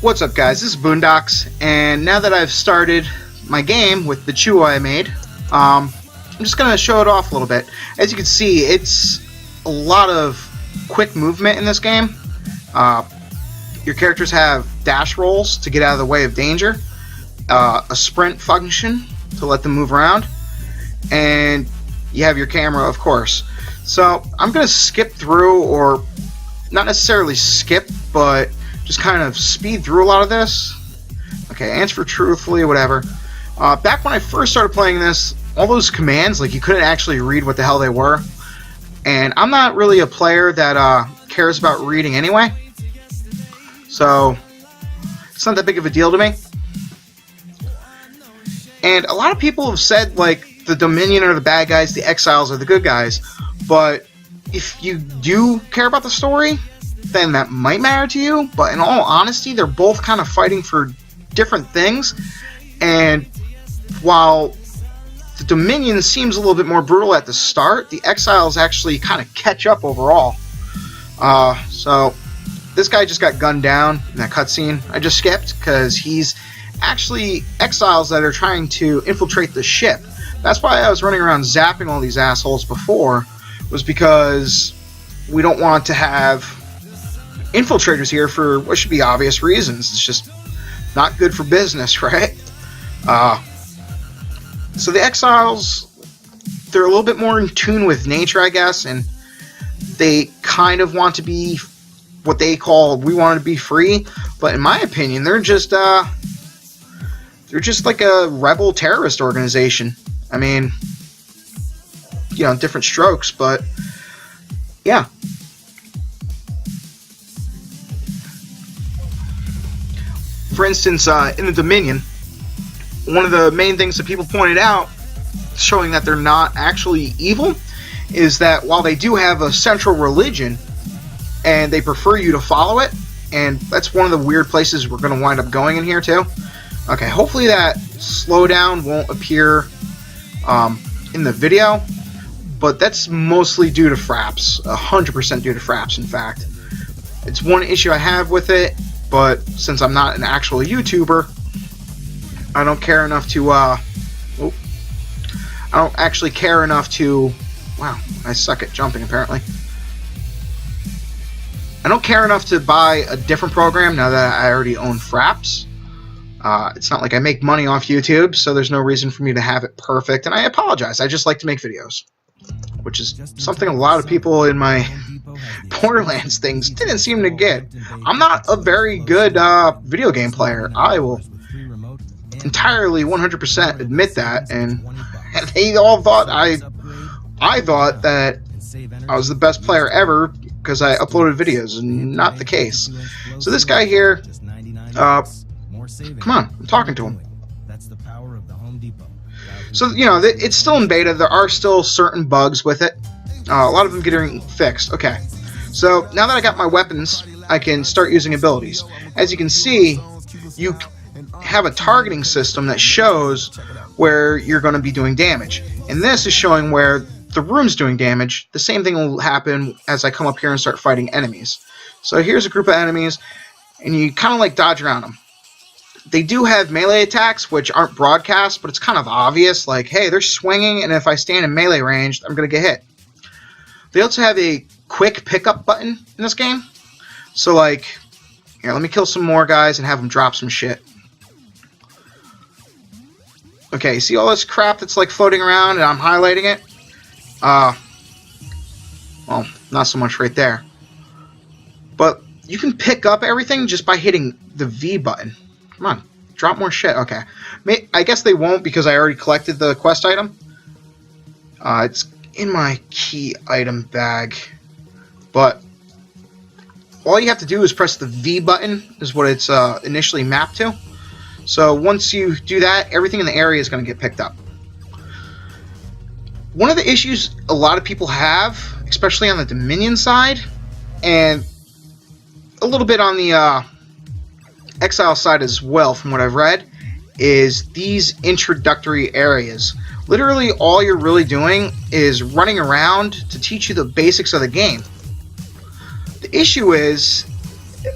What's up, guys? This is Boondocks, and now that I've started my game with the Chew I made, I'm just going to show it off a little bit. As you can see, it's a lot of quick movement in this game. Your characters have dash rolls to get out of the way of danger, a sprint function to let them move around, and you have your camera, of course. So I'm going to skip through, or not necessarily skip, but just kind of speed through a lot of this. Okay, answer truthfully, whatever. Back when I first started playing this, all those commands, like, you couldn't actually read what the hell they were. And I'm not really a player that cares about reading anyway. So, it's not that big of a deal to me. And a lot of people have said, like, the Dominion are the bad guys, the Exiles are the good guys. But if you do care about the story, then that might matter to you. But in all honesty, they're both kind of fighting for different things. And while the Dominion seems a little bit more brutal at the start, the Exiles actually kind of catch up overall. So this guy just got gunned down in that cutscene I just skipped, because he's actually Exiles that are trying to infiltrate the ship. That's why I was running around zapping all these assholes before, was because we don't want to have infiltrators here for what should be obvious reasons. It's just not good for business, right? So the Exiles, they're a little bit more in tune with nature, I guess, and they kind of want to be what they call, we want to be free, but in my opinion, they're just like a rebel terrorist organization. I mean, you know, different strokes, but yeah. For instance, in the Dominion, one of the main things that people pointed out, showing that they're not actually evil, is that while they do have a central religion, and they prefer you to follow it, and that's one of the weird places we're going to wind up going in here too. Okay, hopefully that slowdown won't appear in the video, but that's mostly due to fraps, 100% due to fraps, in fact. It's one issue I have with it, but since I'm not an actual YouTuber, I don't care enough to, I don't actually care enough to, wow, I suck at jumping apparently. I don't care enough to buy a different program now that I already own fraps. It's not like I make money off YouTube, so there's no reason for me to have it perfect, and I apologize. I just like to make videos, which is something a lot of people in my Borderlands things didn't seem to get. I'm not a very good video game player. I will entirely 100% admit that, and they all thought I thought that I was the best player ever because I uploaded videos, and not the case. So this guy here, come on, I'm talking to him. So, you know, it's still in beta. There are still certain bugs with it. A lot of them getting fixed. Okay, so now that I got my weapons, I can start using abilities. As you can see, you have a targeting system that shows where you're going to be doing damage. And this is showing where the room's doing damage. The same thing will happen as I come up here and start fighting enemies. So here's a group of enemies, and you kind of like dodge around them. They do have melee attacks, which aren't broadcast, but it's kind of obvious, like, hey, they're swinging, and if I stand in melee range, I'm going to get hit. They also have a quick pickup button in this game. So, like, here, let me kill some more guys and have them drop some shit. Okay, see all this crap that's, like, floating around, and I'm highlighting it? Well, not so much right there. But you can pick up everything just by hitting the V button. Come on, drop more shit. Okay. I guess they won't because I already collected the quest item. It's in my key item bag. But all you have to do is press the V button, is what it's initially mapped to. So once you do that, everything in the area is going to get picked up. One of the issues a lot of people have, especially on the Dominion side, and a little bit on the Exile side as well, from what I've read, is these introductory areas. Literally all you're really doing is running around to teach you the basics of the game. The issue is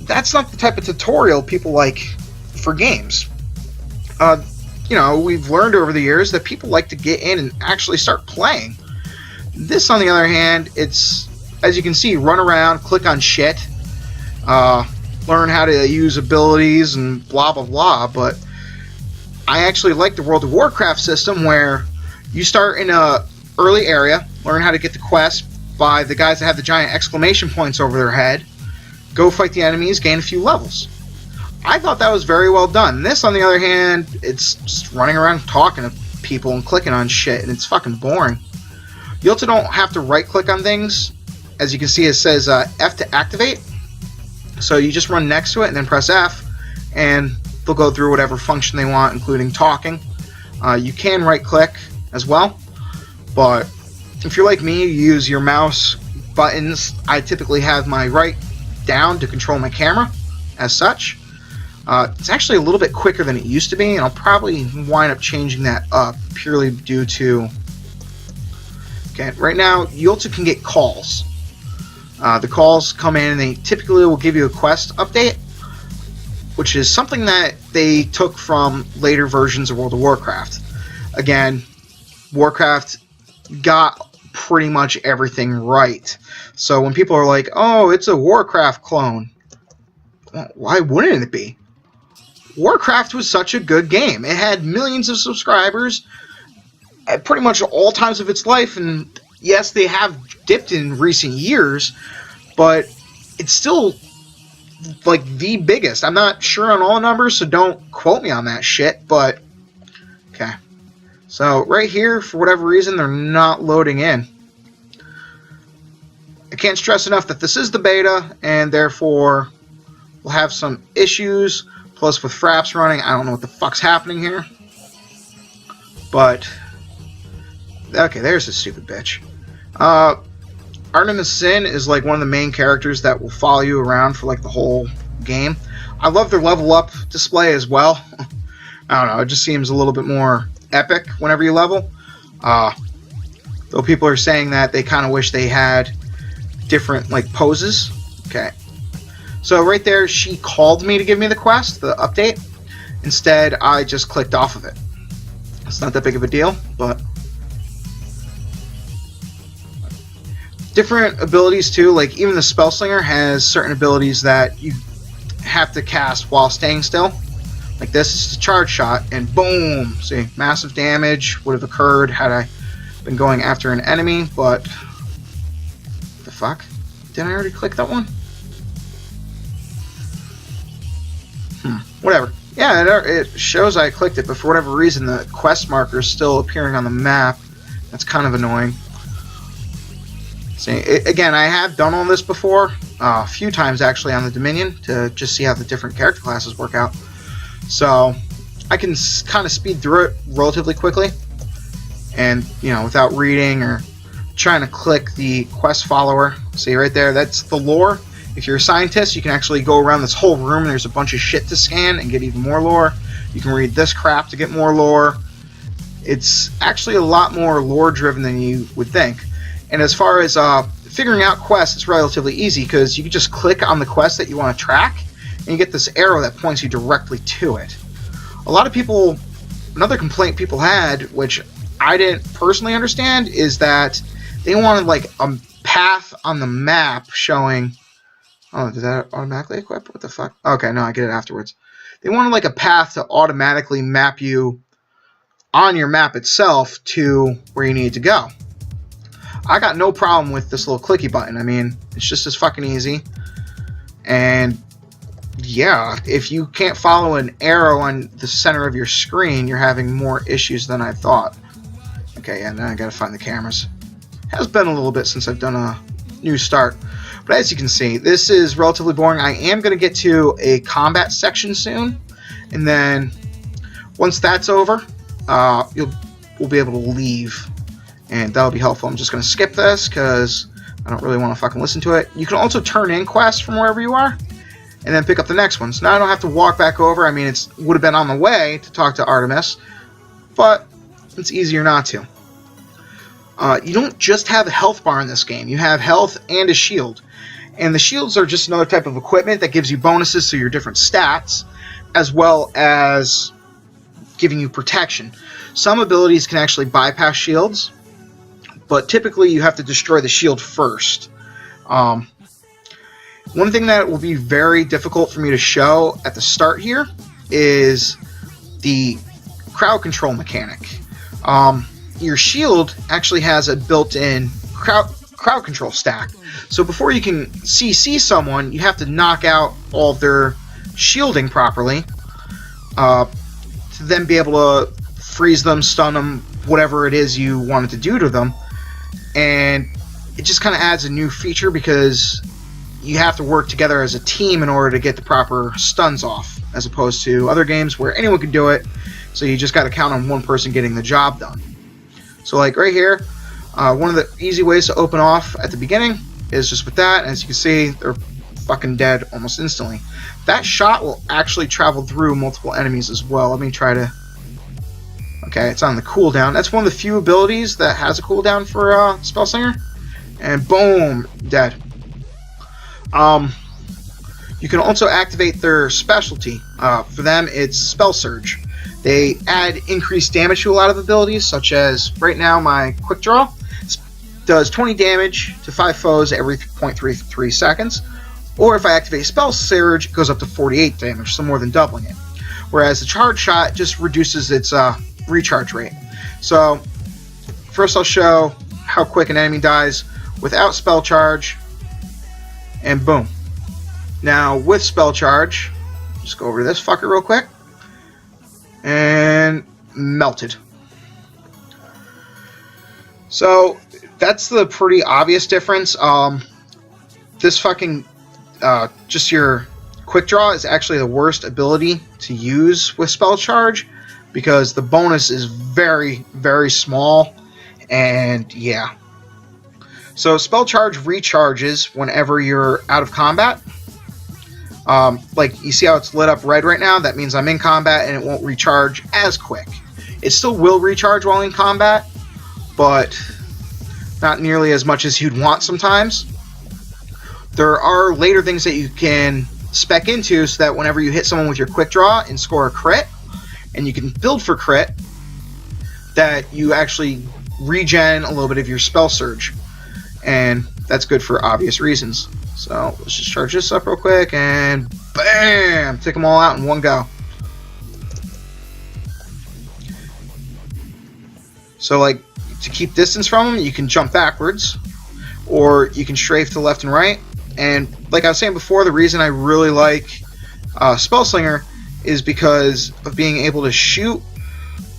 that's not the type of tutorial people like for games. We've learned over the years that people like to get in and actually start playing. This, on the other hand, it's, as you can see, run around, click on shit, learn how to use abilities and blah blah blah, but I actually like the World of Warcraft system where you start in a early area, learn how to get the quest by the guys that have the giant exclamation points over their head, go fight the enemies, gain a few levels. I thought that was very well done. This, on the other hand, it's just running around talking to people and clicking on shit, and it's fucking boring. You also don't have to right-click on things. As you can see, it says F to activate. So you just run next to it and then press F, and they'll go through whatever function they want, including talking. You can right-click as well, but if you're like me, you use your mouse buttons. I typically have my right down to control my camera, as such. It's actually a little bit quicker than it used to be, and I'll probably wind up changing that up purely due to... Okay, right now, you also can get calls. The calls come in and they typically will give you a quest update, which is something that they took from later versions of World of Warcraft. Again, Warcraft got pretty much everything right. So when people are like, oh, it's a Warcraft clone, well, why wouldn't it be? Warcraft was such a good game. It had millions of subscribers at pretty much all times of its life, and yes, they have dipped in recent years, but it's still like the biggest. I'm not sure on all numbers, so don't quote me on that shit, but okay. So right here, for whatever reason, they're not loading in. I can't stress enough that this is the beta, and therefore we'll have some issues. Plus, with Fraps running, I don't know what the fuck's happening here. But, okay, there's this stupid bitch. Artemis Sin is like one of the main characters that will follow you around for like the whole game. I love their level up display as well. I don't know, it just seems a little bit more epic whenever you level. Though people are saying that they kind of wish they had different like poses. Okay. So right there, she called me to give me the quest, the update. Instead, I just clicked off of it. It's not that big of a deal, but... different abilities too, like even the Spellslinger has certain abilities that you have to cast while staying still. Like this is a charge shot, and boom! See, massive damage would have occurred had I been going after an enemy, but... the fuck? Didn't I already click that one? Whatever. Yeah, it shows I clicked it, but for whatever reason the quest marker is still appearing on the map. That's kind of annoying. See, again, I have done all this before, a few times actually on the Dominion, to just see how the different character classes work out. So, I can kind of speed through it relatively quickly, and, you know, without reading or trying to click the quest follower. See right there, that's the lore. If you're a scientist, you can actually go around this whole room and there's a bunch of shit to scan and get even more lore. You can read this crap to get more lore. It's actually a lot more lore driven than you would think. And as far as figuring out quests, it's relatively easy because you can just click on the quest that you want to track and you get this arrow that points you directly to it. A lot of people, another complaint people had, which I didn't personally understand, is that they wanted like a path on the map showing... oh, did that automatically equip? What the fuck? Okay, no, I get it afterwards. They wanted like a path to automatically map you on your map itself to where you need to go. I got no problem with this little clicky button. I mean, it's just as fucking easy. And yeah, if you can't follow an arrow on the center of your screen, you're having more issues than I thought. Okay, yeah, now I gotta find the cameras. Has been a little bit since I've done a new start. But as you can see, this is relatively boring. I am going to get to a combat section soon. And then once that's over, we'll be able to leave. And that'll be helpful. I'm just going to skip this because I don't really want to fucking listen to it. You can also turn in quests from wherever you are. And then pick up the next one. So now I don't have to walk back over. I mean, it would have been on the way to talk to Artemis. But it's easier not to. You don't just have a health bar in this game. You have health and a shield. And the shields are just another type of equipment that gives you bonuses to your different stats, as well as giving you protection. Some abilities can actually bypass shields, but typically you have to destroy the shield first. One thing that will be very difficult for me to show at the start here is the crowd control mechanic. Your shield actually has a built-in crowd control stack. So before you can CC someone, you have to knock out all of their shielding properly to then be able to freeze them, stun them, whatever it is you wanted to do to them. And it just kind of adds a new feature because you have to work together as a team in order to get the proper stuns off, as opposed to other games where anyone can do it, so you just got to count on one person getting the job done. So like right here, one of the easy ways to open off at the beginning is just with that. As you can see, they're fucking dead almost instantly. That shot will actually travel through multiple enemies as well. Let me try to... Okay, it's on the cooldown. That's one of the few abilities that has a cooldown for Spellslinger. And boom, dead. You can also activate their specialty. For them, it's Spell Surge. They add increased damage to a lot of abilities, such as right now my Quick Draw does 20 damage to 5 foes every 0.33 seconds. Or if I activate Spell Surge, it goes up to 48 damage, so more than doubling it. Whereas the Charge Shot just reduces its recharge rate. So first I'll show how quick an enemy dies without Spell Charge, and boom. Now with Spell Charge, just go over this fucker real quick, and melted. So that's the pretty obvious difference. This fucking just your Quick Draw is actually the worst ability to use with Spell Charge, because the bonus is very, very small, and yeah. So Spell Charge recharges whenever you're out of combat. Like, you see how it's lit up red right now? That means I'm in combat and it won't recharge as quick. It still will recharge while in combat, but not nearly as much as you'd want sometimes. There are later things that you can spec into so that whenever you hit someone with your Quick Draw and score a crit, and you can build for crit, that you actually regen a little bit of your Spell Surge. And that's good for obvious reasons. So let's just charge this up real quick, and bam! Take them all out in one go. So like, to keep distance from them, you can jump backwards, or you can strafe to left and right. And like I was saying before, the reason I really like Spellslinger is because of being able to shoot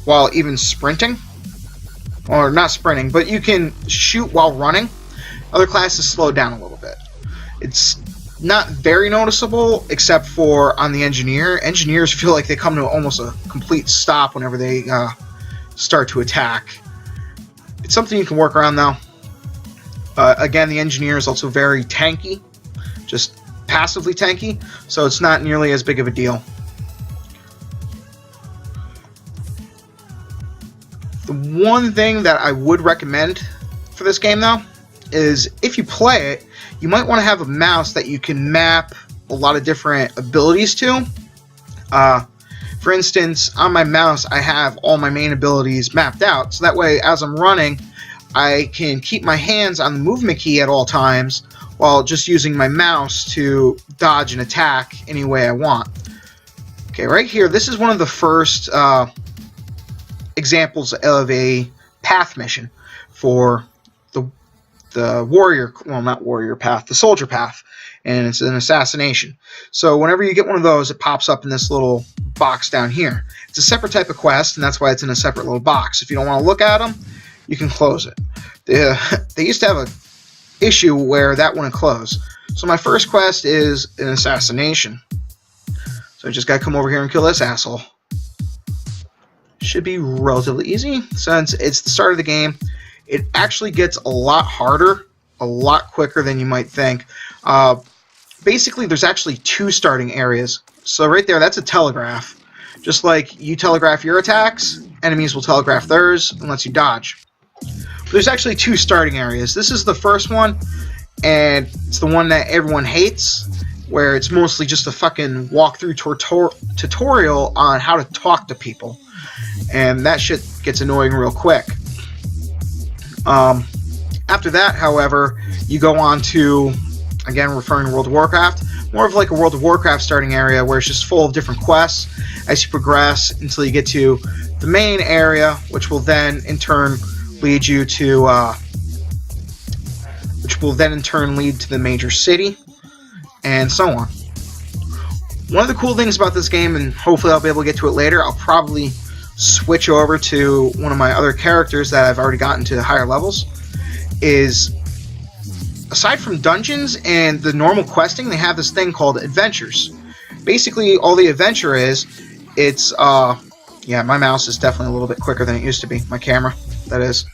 while even sprinting. Or not sprinting, but you can shoot while running. Other classes slow down a little bit. It's not very noticeable, except for on the Engineer. Engineers feel like they come to almost a complete stop whenever they start to attack. It's something you can work around, though. Again, the Engineer is also very tanky, just passively tanky, so it's not nearly as big of a deal. The one thing that I would recommend for this game, though, is if you play it, you might want to have a mouse that you can map a lot of different abilities to. For instance, on my mouse, I have all my main abilities mapped out, so that way, as I'm running, I can keep my hands on the movement key at all times, while just using my mouse to dodge and attack any way I want. Okay, right here, this is one of the first examples of a path mission for the warrior, well, not warrior path, the soldier path, and it's an assassination. So whenever you get one of those, it pops up in this little box down here. It's a separate type of quest, and that's why it's in a separate little box. If you don't want to look at them, you can close it. They used to have a issue where that wouldn't close. So my first quest is an assassination. So I just gotta come over here and kill this asshole. Should be relatively easy since it's the start of the game. It actually gets a lot harder, a lot quicker than you might think. Basically, there's actually two starting areas. So right there, that's a telegraph. Just like you telegraph your attacks, enemies will telegraph theirs and lets you dodge. But there's actually two starting areas. This is the first one, and it's the one that everyone hates, where it's mostly just a fucking walkthrough tutorial on how to talk to people, and that shit gets annoying real quick. After that, however, you go on to, again referring to World of Warcraft, more of like a World of Warcraft starting area where it's just full of different quests as you progress until you get to the main area, which will then in turn lead you to the major city, and so on. One of the cool things about this game, and hopefully I'll be able to get to it later, I'll probably switch over to one of my other characters that I've already gotten to higher levels, is aside from dungeons and the normal questing, they have this thing called adventures. Basically, all the adventure is, it's, yeah, my mouse is definitely a little bit quicker than it used to be. My camera, that is.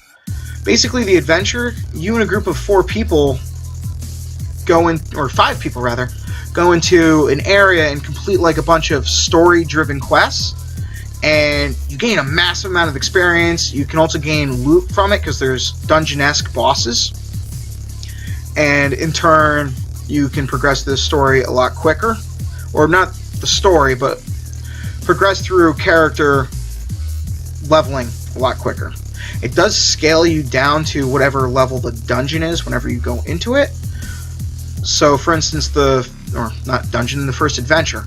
Basically, the adventure, you and a group of 4 people go in, or 5 people rather, go into an area and complete like a bunch of story-driven quests, and you gain a massive amount of experience. You can also gain loot from it because there's dungeon-esque bosses, and in turn you can progress the story a lot quicker, or not the story, but progress through character leveling a lot quicker. It does scale you down to whatever level the dungeon is whenever you go into it. So for instance, the first adventure.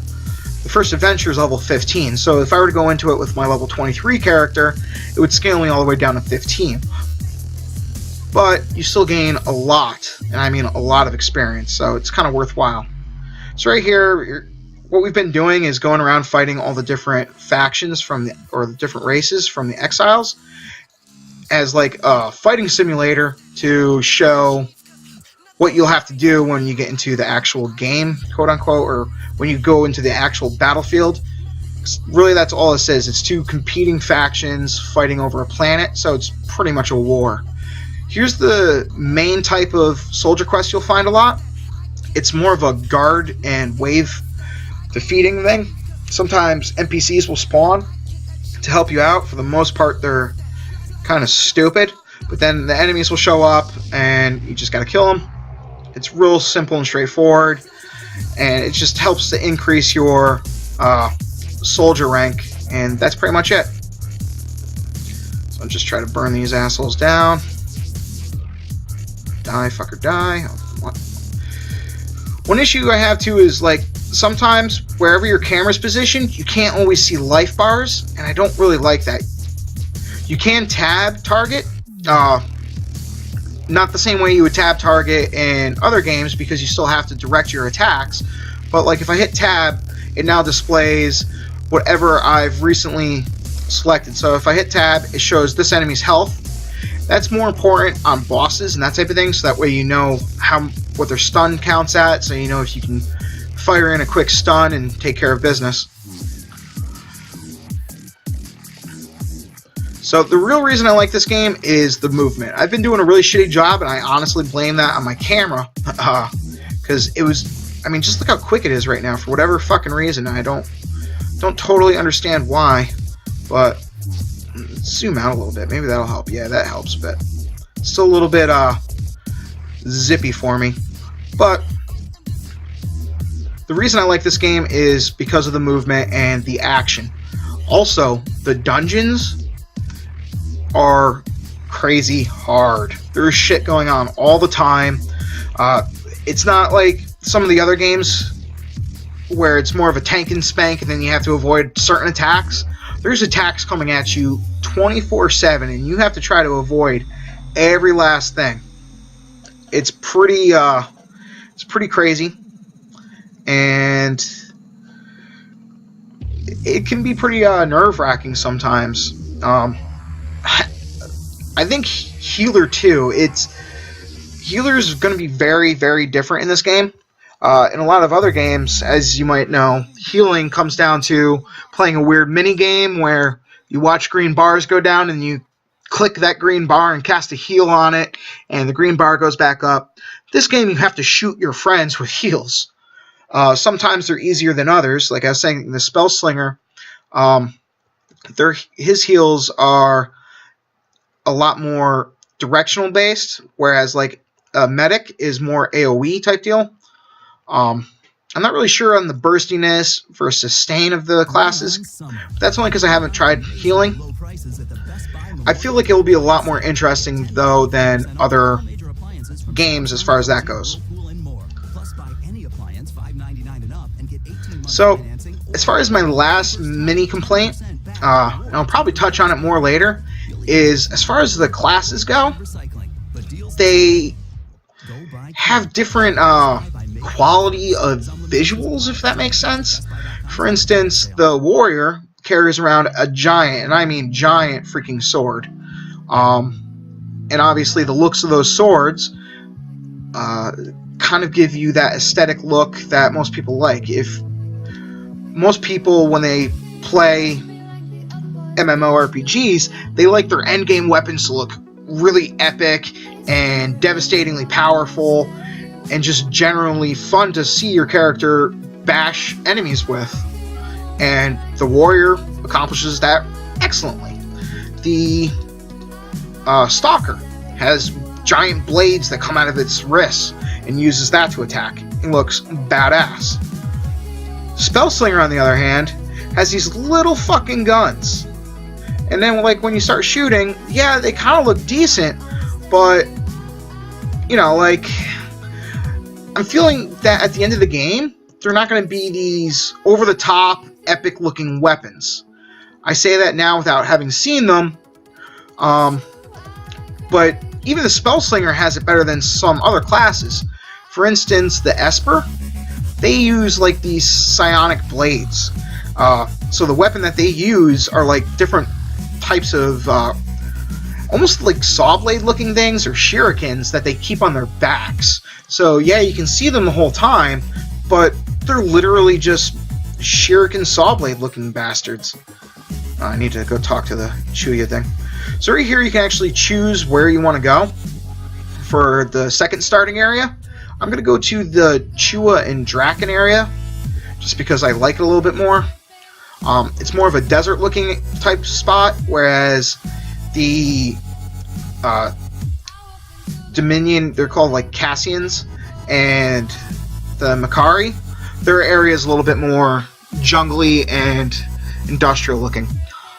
The first adventure is level 15, so if I were to go into it with my level 23 character, it would scale me all the way down to 15. But you still gain a lot, and I mean a lot of experience, so it's kind of worthwhile. So right here, what we've been doing is going around fighting all the different factions or the different races from the Exiles, as like a fighting simulator to show what you'll have to do when you get into the actual game, quote unquote, or when you go into the actual battlefield. Really, that's all this is. It's 2 competing factions fighting over a planet, so it's pretty much a war. Here's the main type of soldier quest you'll find a lot. It's more of a guard and wave defeating thing. Sometimes NPCs will spawn to help you out. For the most part, they're kind of stupid, but then the enemies will show up and you just gotta kill them. It's real simple and straightforward, and it just helps to increase your soldier rank, and that's pretty much it. So I'll just try to burn these assholes down. Die, fucker, die. One issue I have too is, like, sometimes wherever your camera's positioned, you can't always see life bars, and I don't really like that. You can tab target, not the same way you would tab target in other games because you still have to direct your attacks, but like if I hit tab, it now displays whatever I've recently selected. So if I hit tab, it shows this enemy's health. That's more important on bosses and that type of thing, so that way you know what their stun counts at, so you know if you can fire in a quick stun and take care of business. So the real reason I like this game is the movement. I've been doing a really shitty job, and I honestly blame that on my camera, because it was, I mean, just look how quick it is right now for whatever fucking reason. I don't totally understand why, but let's zoom out a little bit. Maybe that'll help. Yeah, that helps a bit. Still a little bit zippy for me, but the reason I like this game is because of the movement and the action. Also, the dungeons are crazy hard. There's shit going on all the time. It's not like some of the other games where it's more of a tank and spank and then you have to avoid certain attacks. There's attacks coming at you 24/7 and you have to try to avoid every last thing. It's pretty crazy, and it can be pretty nerve-wracking sometimes. I think healer too. Healer's going to be very, very different in this game. In a lot of other games, as you might know, healing comes down to playing a weird mini game where you watch green bars go down and you click that green bar and cast a heal on it, and the green bar goes back up. This game, you have to shoot your friends with heals. Sometimes they're easier than others. Like I was saying, the Spell Slinger, his heals are a lot more directional based, whereas like medic is more AoE type deal. I'm not really sure on the burstiness versus sustain of the classes. But that's only because I haven't tried healing. I feel like it will be a lot more interesting, though, than other games as far as that goes. So, as far as my last mini complaint, and I'll probably touch on it more later, is as far as the classes go, they have different quality of visuals, if that makes sense. For instance, the warrior carries around a giant, and I mean giant freaking sword. And obviously the looks of those swords kind of give you that aesthetic look that most people like. If most people, when they play MMORPGs, they like their endgame weapons to look really epic and devastatingly powerful and just generally fun to see your character bash enemies with. And the warrior accomplishes that excellently. The stalker has giant blades that come out of its wrists and uses that to attack. It looks badass. Spellslinger, on the other hand, has these little fucking guns. And then, like, when you start shooting, yeah, they kind of look decent, but, you know, like, I'm feeling that at the end of the game, they're not going to be these over-the-top, epic-looking weapons. I say that now without having seen them, but even the Spellslinger has it better than some other classes. For instance, the Esper, they use, like, these psionic blades. So the weapon that they use are, like, different types of almost like saw blade looking things or shurikens that they keep on their backs. So yeah, you can see them the whole time, but they're literally just shuriken saw blade looking bastards. I need to go talk to the Chuya thing. So right here you can actually choose where you want to go for the second starting area. I'm going to go to the Chua and Draken area just because I like it a little bit more. It's more of a desert looking type spot, whereas the Dominion, they're called like Cassians, and the Makari, their area is a little bit more jungly and industrial looking.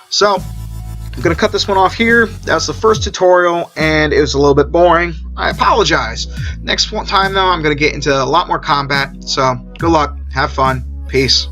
So I'm going to cut this one off here. That's the first tutorial, and it was a little bit boring. I apologize. Next time, though, I'm going to get into a lot more combat. So good luck. Have fun. Peace.